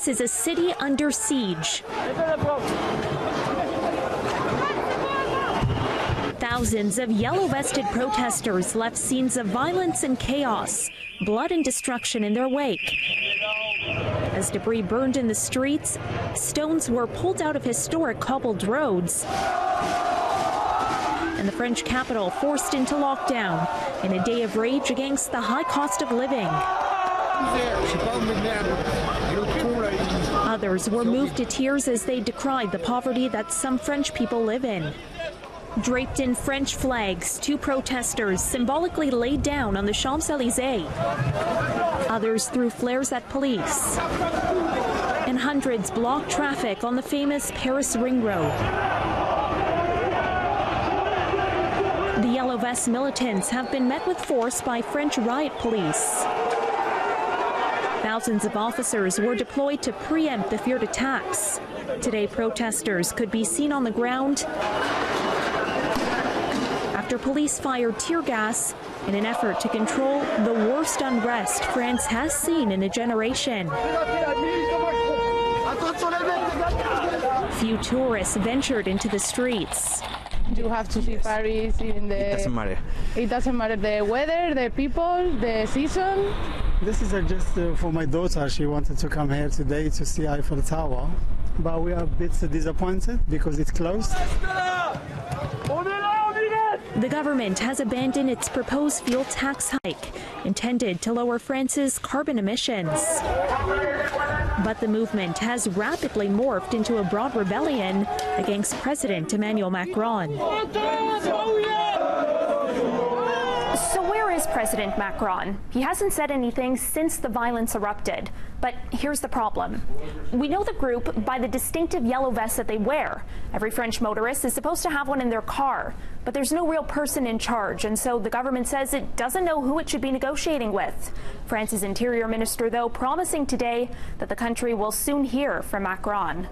Paris is a city under siege. Thousands of yellow-vested protesters left scenes of violence and chaos, blood and destruction in their wake. As debris burned in the streets, stones were pulled out of historic cobbled roads, and the French capital forced into lockdown in a day of rage against the high cost of living. Others were moved to tears as they decried the poverty that some French people live in. Draped in French flags, 2 protesters symbolically laid down on the Champs-Élysées. Others threw flares at police. And hundreds blocked traffic on the famous Paris Ring Road. The Yellow Vest militants have been met with force by French riot police. Thousands of officers were deployed to preempt the feared attacks. Today, protesters could be seen on the ground after police fired tear gas in an effort to control the worst unrest France has seen in a generation. Few tourists ventured into the streets. You have to see Paris in the... It doesn't matter. It doesn't matter the weather, the people, the season. This is just for my daughter. She wanted to come here today to see Eiffel Tower, but we are a bit disappointed because it's closed. The government has abandoned its proposed fuel tax hike, intended to lower France's carbon emissions. But the movement has rapidly morphed into a broad rebellion against President Emmanuel Macron. So where is President Macron? He hasn't said anything since the violence erupted. But here's the problem. We know the group by the distinctive yellow vests that they wear. Every French motorist is supposed to have one in their car, but there's no real person in charge, and so the government says it doesn't know who it should be negotiating with. France's interior minister, though, promising today that the country will soon hear from Macron.